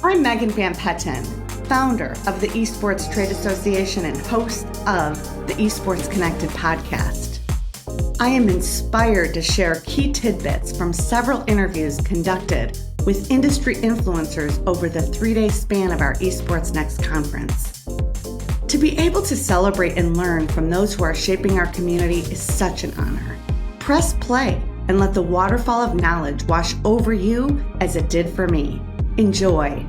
I'm Megan Van Petten, founder of the Esports Trade Association and host of the Esports Connected podcast. I am inspired to share key tidbits from several interviews conducted with industry influencers over the 3-day span of our Esports Next Conference. To be able to celebrate and learn from those who are shaping our community is such an honor. Press play and let the waterfall of knowledge wash over you as it did for me. Enjoy.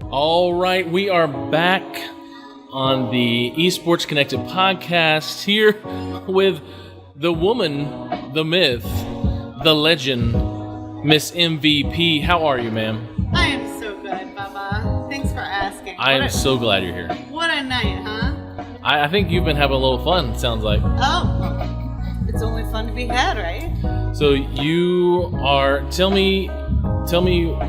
All right, we are back on the Esports Connected podcast here with the woman, the myth, the legend, Miss MVP. How are you, ma'am? I am so good, Bubba. Thanks for asking. I am so glad you're here. What a night, huh? I think you've been having a little fun, it sounds like. Oh, it's only fun to be had, right? So you are, tell me,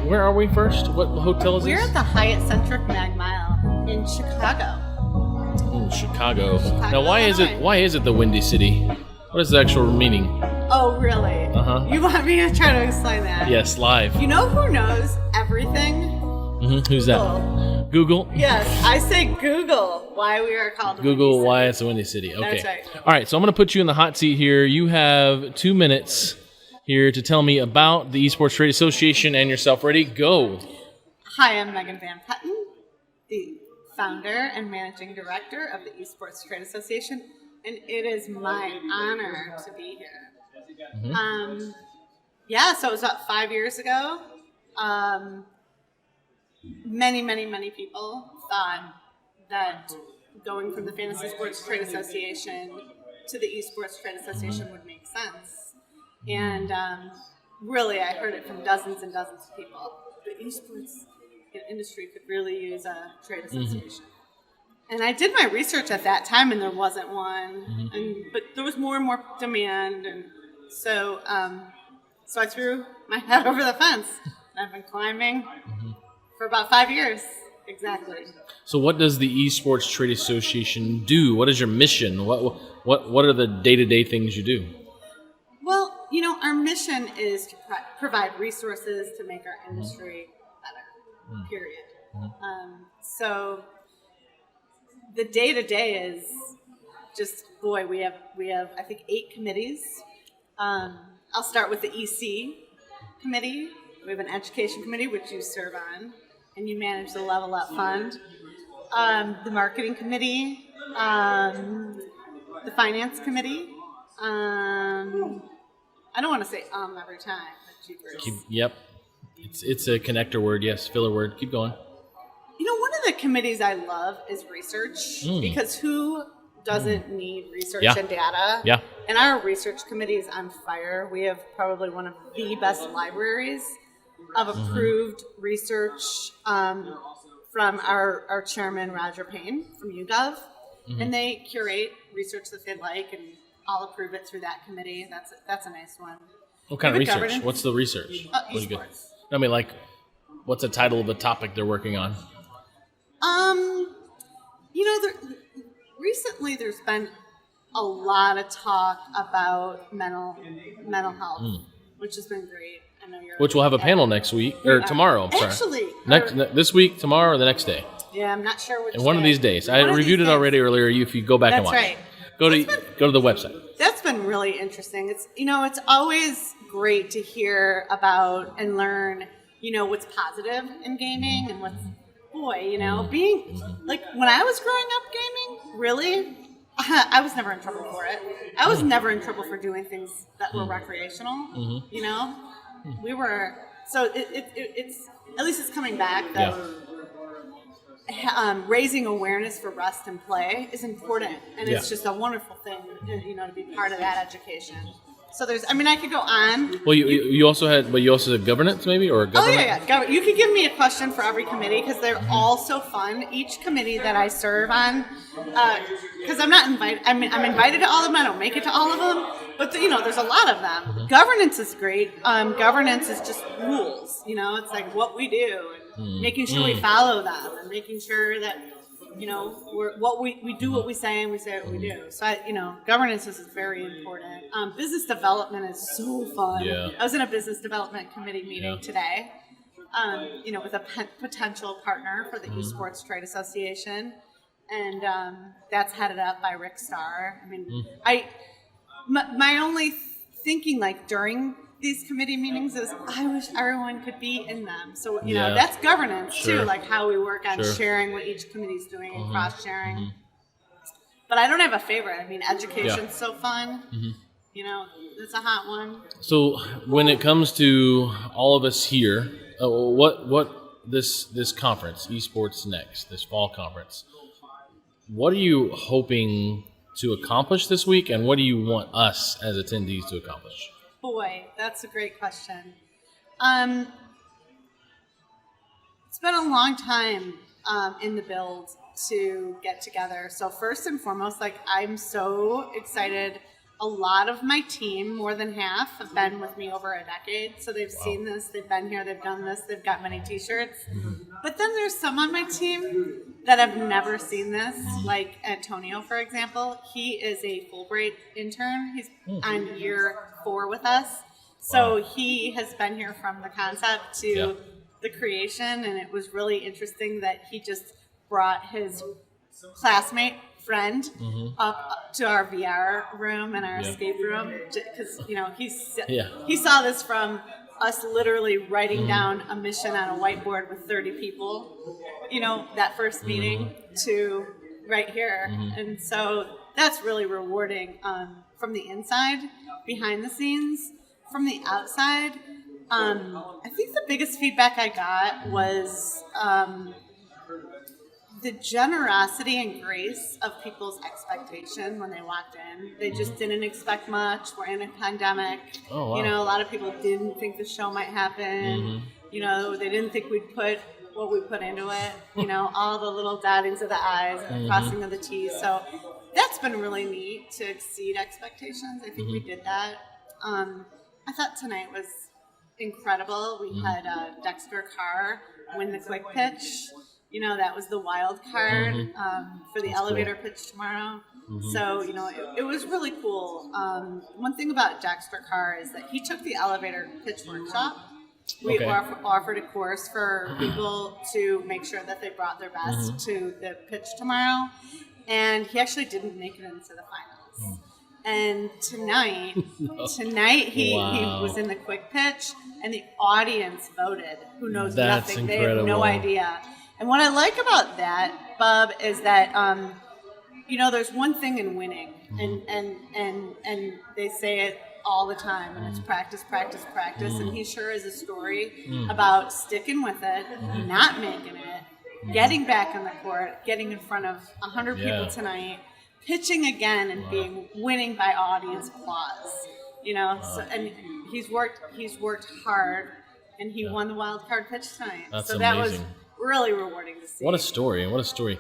where are we first? What hotel is this? We're at the Hyatt Centric Mag Mile in Chicago. Chicago. Now, Illinois. why is it the Windy City? What is the actual meaning? Oh, really? Uh-huh. You want me to try to explain that? Yes, live. You know who knows everything? Who's that? Google? Yes, I say Google why we are called the Google Windy City. why it's the Windy City. Okay. That's right. All right, so I'm going to put you in the hot seat here. You have 2 minutes here to tell me about the Esports Trade Association and yourself. Ready? Go. Hi, I'm Megan Van Petten, the founder and managing director of the Esports Trade Association, and it is my honor to be here. So it was about 5 years ago. Many people thought that going from the Fantasy Sports Trade Association to the Esports Trade Association would make sense. And really, I heard it from dozens and dozens of people. The esports industry could really use a trade association. And I did my research at that time, and there wasn't one. But there was more and more demand, and so I threw my head over the fence. And I've been climbing for about 5 years, exactly. So what does the Esports Trade Association do? What is your mission? What are the day-to-day things you do? Well, our mission is to provide resources to make our industry better, period. So the day-to-day is just, we have I think 8 committees. I'll start with the EC committee. We have an education committee, which you serve on, and you manage the Level Up Fund. The marketing committee, the finance committee. I don't want to say every time. But Yep. It's a connector word, yes, filler word. Keep going. One of the committees I love is research, because who doesn't need research and data? Yeah. And our research committee is on fire. We have probably one of the best libraries of approved research from our chairman, Roger Payne, from UGov. And they curate research that they like, and I'll approve it through that committee. That's a nice one. What kind of research? Governance. What's the research? Esports. I mean, what's the title of the topic they're working on? Recently there's been a lot of talk about mental health, which has been great. I know you're. Which we'll have a panel next week or tomorrow. I'm sorry. Actually, this week, tomorrow, or the next day. Yeah, I'm not sure which. And one of these days, I reviewed it already earlier. If you go back and watch, right. Go to the website. That's been really interesting. It's it's always great to hear about and learn what's positive in gaming and what's being like when I was growing up gaming. Really, I was never in trouble for it. I was never in trouble for doing things that were recreational. We were so it's at least it's coming back that. Raising awareness for rest and play is important, and it's just a wonderful thing, to be part of that education. So I could go on. Well, you also had governance maybe, or government? Oh yeah. You could give me a question for every committee because they're all so fun. Each committee that I serve on, because I'm not invited. I'm invited to all of them. I don't make it to all of them, but there's a lot of them. Governance is great. Governance is just rules. It's like what we do and making sure we follow them and making sure that we do what we say and we say what we do. So governance is very important. Business development is so fun. Yeah. I was in a business development committee meeting today, with a potential partner for the Esports Trade Association, and that's headed up by Rick Starr. I mean, my only thinking during these committee meetings is I wish everyone could be in them. So that's governance too, how we work on sharing what each committee's doing and cross sharing. But I don't have a favorite. I mean, education's so fun. It's a hot one. So when it comes to all of us here, what this conference, Esports Next, this fall conference, what are you hoping to accomplish this week, and what do you want us as attendees to accomplish? Boy, that's a great question. It's been a long time in the build to get together. So first and foremost, I'm so excited. A lot of my team, more than half, have been with me over a decade. So they've seen this, they've been here, they've done this, they've got many t-shirts. But then there's some on my team that have never seen this, like Antonio, for example. He is a Fulbright intern. He's on year 4 with us. So he has been here from the concept to the creation, and it was really interesting that he just brought his classmate friend up to our VR room and our escape room because he saw this from us literally writing down a mission on a whiteboard with 30 people, that first meeting to right here. And so that's really rewarding from the inside, behind the scenes. From the outside, I think the biggest feedback I got was the generosity and grace of people's expectation when they walked in. They just didn't expect much. We're in a pandemic. Oh, wow. A lot of people didn't think the show might happen. They didn't think we'd put what we put into it. All the little dottings of the I's and the crossing of the T's. So that's been really neat to exceed expectations. I think we did that. I thought tonight was incredible. We had Dexter Carr win the quick pitch. That was the wild card for the elevator pitch tomorrow. So, it was really cool. One thing about Dexter Carr is that he took the elevator pitch workshop. We offered a course for people to make sure that they brought their best to the pitch tomorrow. And he actually didn't make it into the finals. And tonight he was in the quick pitch, and the audience voted. Who knows That's nothing? Incredible. They have no idea. And what I like about that, Bub, is that there's one thing in winning, and they say it all the time, and it's practice, practice, practice. And he sure is a story about sticking with it, not making it, getting back on the court, getting in front of 100 people tonight, pitching again and winning by audience applause. So, and he's worked hard, and he won the wild card pitch tonight. That's so that amazing. was really rewarding to see. What a story.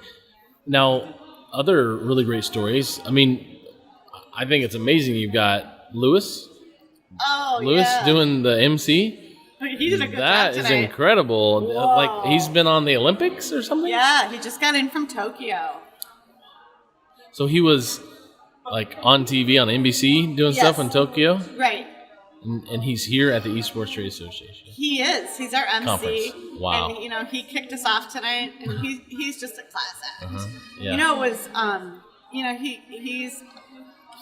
Now, other really great stories. I mean, I think it's amazing you've got Lewis doing the MC. He did a good job That is tonight. incredible. Whoa. Like, he's been on the Olympics or something? Yeah, he just got in from Tokyo. So he was on TV on NBC doing stuff in Tokyo? Right. And he's here at the Esports Trade Association. He is. He's our MC. Conference. Wow. And, he kicked us off tonight, and he's just a class act. Yeah. It was,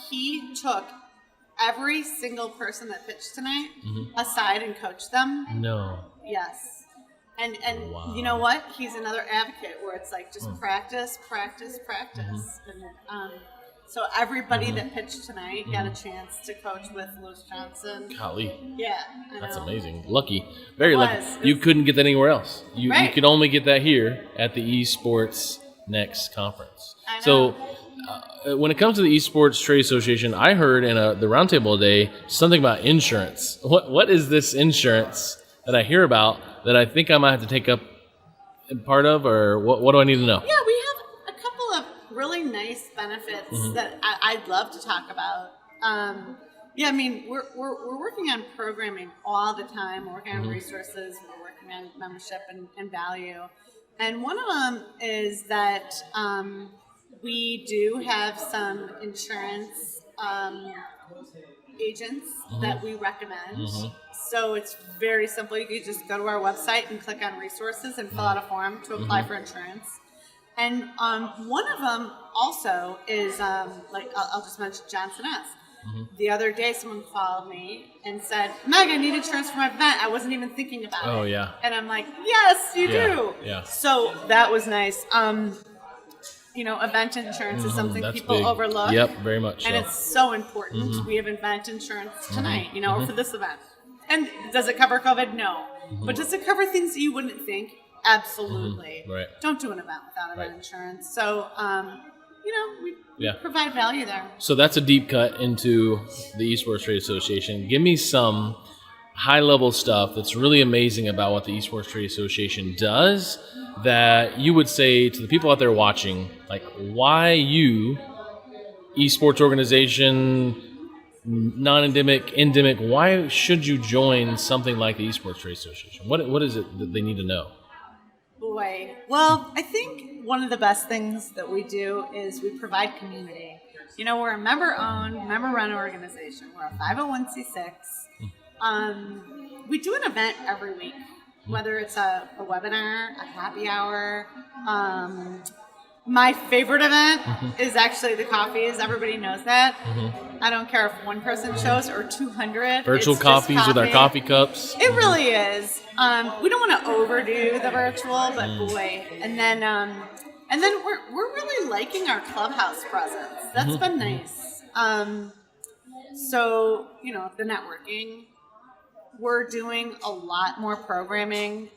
he took every single person that pitched tonight aside and coached them. No. Yes. And Wow. you know what? He's another advocate where it's just practice, practice, practice. And so everybody that pitched tonight got a chance to coach with Lewis Johnson. Golly. Yeah. That's amazing. Lucky. Very lucky. It You was. couldn't get that anywhere else. You Right. could only get that here at the Esports Next Conference. I know. So when it comes to the Esports Trade Association, I heard in the roundtable today something about insurance. What is this insurance that I hear about that I think I might have to take up part of, or what do I need to know? Yeah, we have a couple of really nice benefits that I'd love to talk about. Yeah, I mean, we're working on programming all the time. We're working on resources. We're working on membership and value. And one of them is that we do have some insurance agents that we recommend. So it's very simple. You can just go to our website and click on resources and fill out a form to apply for insurance. And one of them also is, I'll just mention Johnson S. The other day, someone called me and said, Meg, I need insurance for my event. I wasn't even thinking about it. Oh, yeah. And I'm like, yes, you do. Yeah. So that was nice. Event insurance is something That's people big. overlook. Yep, very much And so. it's so important. We have event insurance tonight, or for this event. And does it cover COVID? No. But does it cover things that you wouldn't think? Absolutely. Right. Don't do an event without event insurance. So, we provide value there. So that's a deep cut into the Esports Trade Association. Give me some high-level stuff that's really amazing about what the Esports Trade Association does that you would say to the people out there watching, like, why you, esports organization, non-endemic, endemic, why should you join something like the Esports Trade Association? What is it that they need to know? Boy. Well, I think one of the best things that we do is we provide community. We're a member-owned, member-run organization. We're a 501c6. We do an event every week, whether it's a webinar, a happy hour. My favorite event is actually the coffees. Everybody knows that. I don't care if one person shows or 200. Virtual coffees with our coffee cups. It really is. We don't want to overdo the virtual, but boy. And then we're really liking our clubhouse presence. That's been nice. So, the networking. We're doing a lot more programming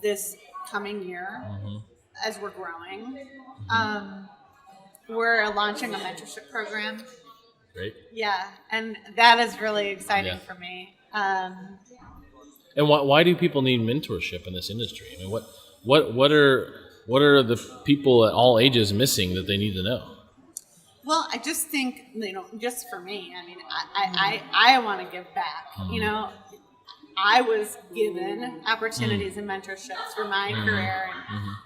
this coming year as we're growing. We're launching a mentorship program. Great. Yeah, and that is really exciting for me. And why do people need mentorship in this industry? I mean, what are the people at all ages missing that they need to know? Well, I just think, just for me, I mean, I want to give back. I was given opportunities and mentorships for my career,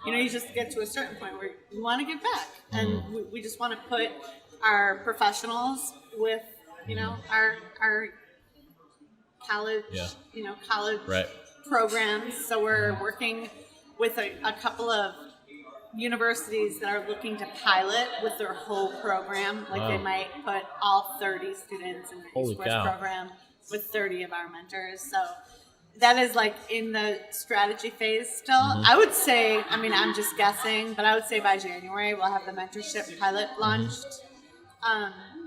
and you just get to a certain point where you want to give back, and we just want to put our professionals with our college college programs. So we're working with a couple of universities that are looking to pilot with their whole program. Like they might put all 30 students in the esports program with 30 of our mentors. So that is like in the strategy phase still. I would say, I'm just guessing, but I would say by January we'll have the mentorship pilot launched.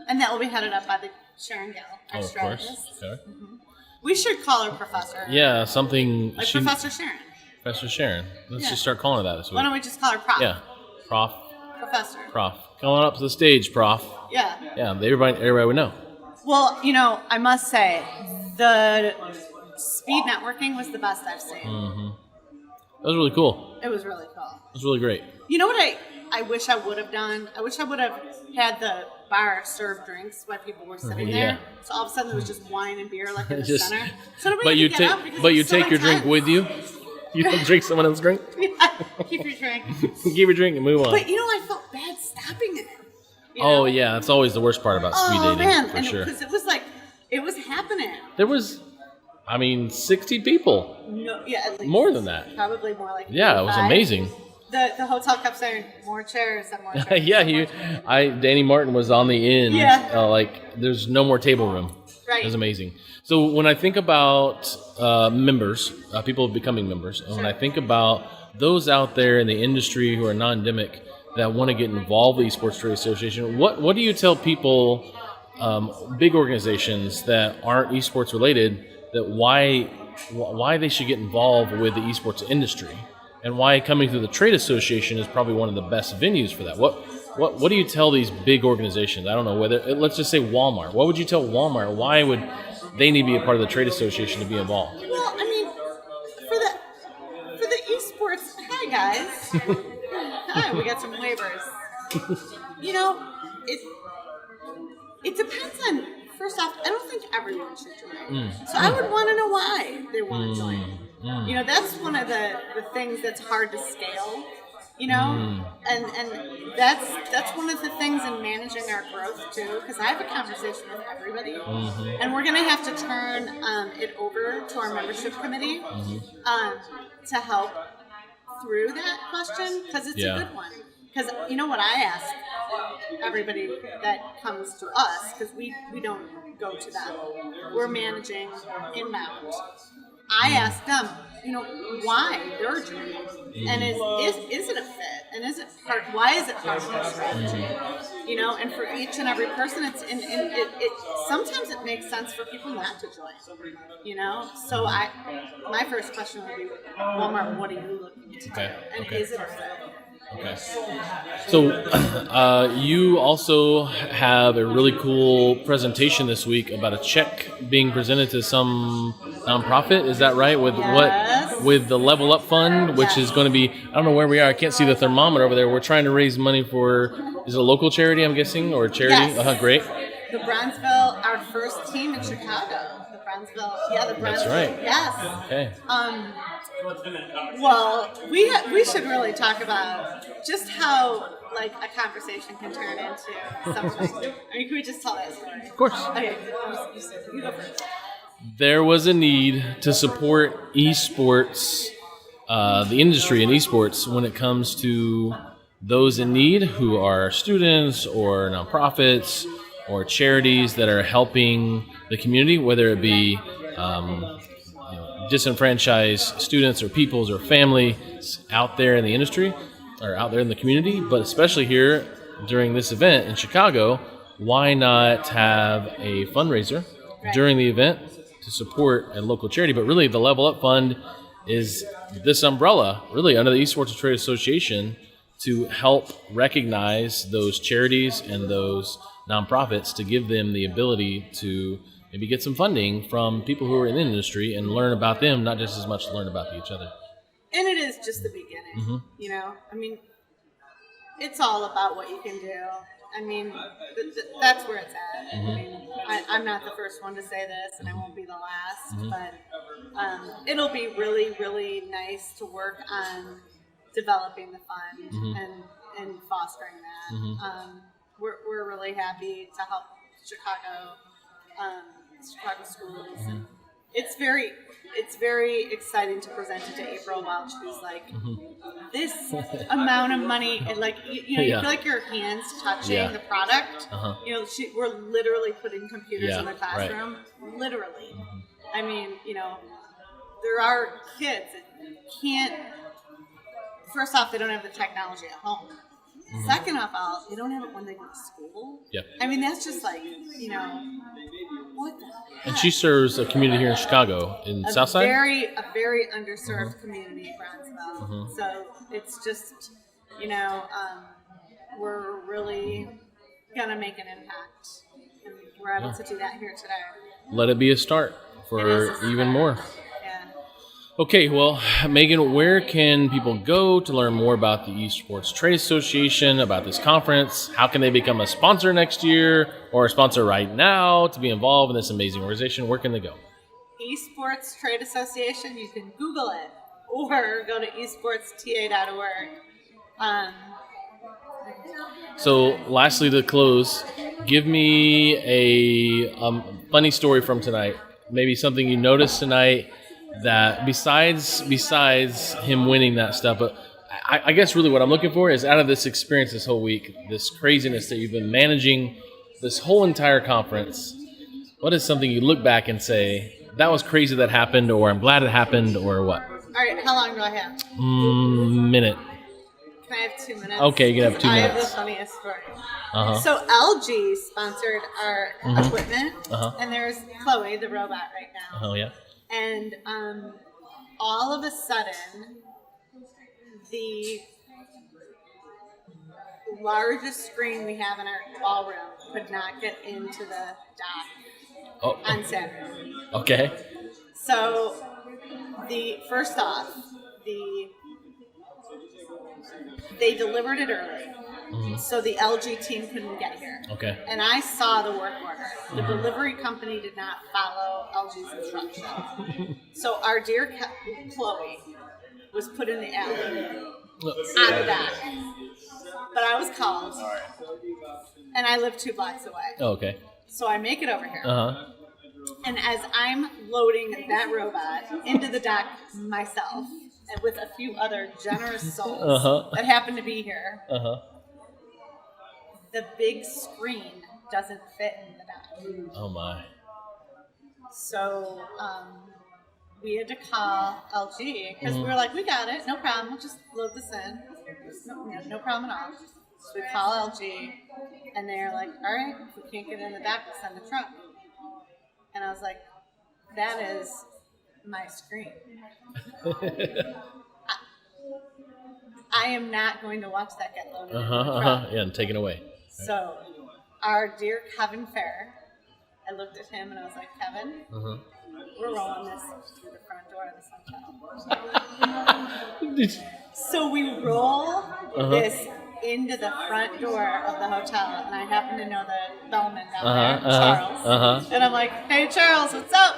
And that will be headed up by the Sharon Gale, our strategist. Okay. We should call her Professor. Yeah, something like Professor Sharon. Professor Sharon. Let's just start calling her that this week. Why don't we just call her Prof? Yeah, Prof. Professor. Prof. Come on up to the stage, Prof. Yeah. Yeah, everybody would know. Well, I must say, the speed networking was the best I've seen. That was really cool. It was really cool. It was really great. You know what I wish I would have done? I wish I would have had the bar serve drinks while people were sitting there. So all of a sudden there was just wine and beer like in the center. So but you take your drink with you? You don't drink someone else's drink? Yeah, keep your drink. Keep your drink and move on. But I felt bad stopping it. Oh, yeah, that's always the worst part about speed dating, for sure. Because it was happening. There was, 60 people. No, yeah, at least. More than that. Probably more like 85. Yeah, it was amazing. The hotel kept saying more chairs and more chairs. Yeah, Danny Martin was on the end. Yeah. There's no more table room. Right. It was amazing. So when I think about members, people becoming members, and when I think about those out there in the industry who are non-endemic that want to get involved with the Esports Trade Association, what do you tell people, big organizations that aren't esports related, that why they should get involved with the esports industry, and why coming through the trade association is probably one of the best venues for that? What do you tell these big organizations? I don't know, let's just say Walmart. What would you tell Walmart? Why would they need to be a part of the trade association to be involved? Well, for the esports, hi guys. Hi, we got some waivers. It depends on, first off, I don't think everyone should join. So I would want to know why they want to join. You know, that's one of the things that's hard to scale. You know, and that's one of the things in managing our growth too, because I have a conversation with everybody, and we're gonna have to turn it over to our membership committee to help through that question, because it's a good one. Because you know what I ask everybody that comes to us, because we don't go to them, we're managing inbound. I ask them, you know, why they're doing it, and is it a fit, and is it part? Why is it part of their strategy? You know, and for each and every person, it's it sometimes it makes sense for people not to join. You know, so my first question would be, Walmart, what are you looking to do, and is it a fit? Okay. So you also have a really cool presentation this week about a check being presented to some nonprofit. Is that right? With the Level Up Fund, which is going to be, I don't know where we are. I can't see the thermometer over there. We're trying to raise money for, is it a local charity, I'm guessing, or a charity? Yes. Great. The Bronzeville, our first team in Chicago. The Bronzeville. That's right. Yes. Okay. Well, we should really talk about just how like a conversation can turn into something. I mean, can we just tell that story? Of course. Okay, you go first. There was a need to support esports, the industry in esports, when it comes to those in need who are students or nonprofits or charities that are helping the community, whether it be disenfranchised students or peoples or families out there in the industry or out there in the community, but especially here during this event in Chicago. Why not have a fundraiser during the event to support a local charity? But really, the Level Up Fund is this umbrella, really under the Esports Trade Association, to help recognize those charities and those nonprofits, to give them the ability to maybe get some funding from people who are in the industry and learn about them, not just as much learn about each other. And it is just the beginning, you know? I mean, it's all about what you can do. I mean, that's where it's at. I mean, I'm not the first one to say this, and I won't be the last, but it'll be really, really nice to work on developing the fund and fostering that. We're really happy to help Chicago schools, and it's very exciting to present it to April while she's like, this amount of money, and like you know, you feel like your hands touching the product. You know, we're literally putting computers in the classroom, literally. I mean, you know, there are kids that can't. First off, they don't have the technology at home. Second off, they don't have it when they go to school. Yep. I mean, that's just like, you know, what the heck? And she serves a community here in Chicago, in Southside? A very underserved community in Bronzeville. So it's just, you know, we're really going to make an impact. And we're able to do that here today. Let it be a start for even more. Yeah. Okay, well, Megan, where can people go to learn more about the Esports Trade Association, about this conference? How can they become a sponsor next year or a sponsor right now to be involved in this amazing organization? Where can they go? Esports Trade Association, you can Google it or go to esportsta.org. So lastly, to close, give me a funny story from tonight, maybe something you noticed tonight that besides him winning that stuff, but I guess really what I'm looking for is out of this experience this whole week, this craziness that you've been managing this whole entire conference, what is something you look back and say, that was crazy that happened, or I'm glad it happened, or what? All right, how long do I have? Minute. Can I have 2 minutes? Okay, you can have 2 minutes. I have the funniest story. So LG sponsored our equipment, and there's Chloe, the robot, right now. Oh, yeah. And all of a sudden, the largest screen we have in our ballroom could not get into the dock on Saturday. Okay. So, they delivered it early. so the LG team couldn't get here. Okay. And I saw the work order. The delivery company did not follow LG's instructions. So our dear Chloe was put in the alley on the dock. But I was called, and I live 2 blocks away. Oh, okay. So I make it over here. Uh-huh. And as I'm loading that robot into the dock myself, and with a few other generous souls that happen to be here, the big screen doesn't fit in the dock. Oh, my. So we had to call LG because we were like, we got it, no problem, we'll just load this in. No problem at all. So we call LG, and they're like, all right, if we can't get it in the dock, we'll send a truck. And I was like, that is my screen. I am not going to watch that get loaded in the truck. Yeah, and taken away. So our dear Kevin Fair, I looked at him and I was like, Kevin, we're rolling this through the front door of this hotel. So we roll this into the front door of the hotel, and I happen to know the bellman down there, Charles. And I'm like, hey, Charles, what's up?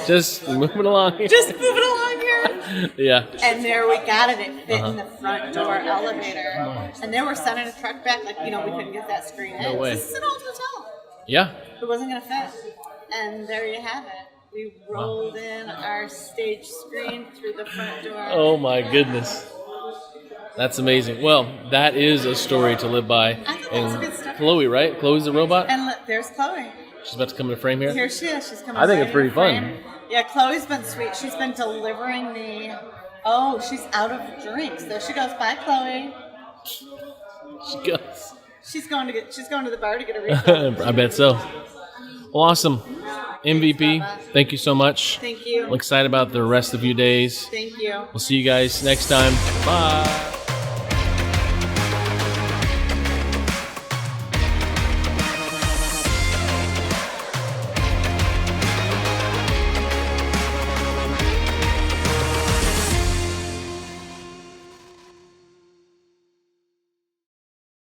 Just moving along here. Just moving along here. Yeah. And there we got it. It fit in the front door elevator. And they were sending a truck back, like, we couldn't get that screen in. No way. This is an old hotel. Yeah. It wasn't going to fit. And there you have it. We rolled in our stage screen through the front door. Oh, my goodness. That's amazing. Well, that is a story to live by. I think that's a good story. Chloe, right? Chloe's the robot? And look, there's Chloe. She's about to come in the frame here? Here she is. She's coming. I think right it's pretty in the frame. fun. Yeah, Chloe's been sweet. She's been delivering me. Oh, she's out of drinks. There she goes. Bye, Chloe. She goes. She's going to the bar to get a refill. I bet so. Well, awesome. MVP, thank you so much. Thank you. I'm excited about the rest of your days. Thank you. We'll see you guys next time. Bye.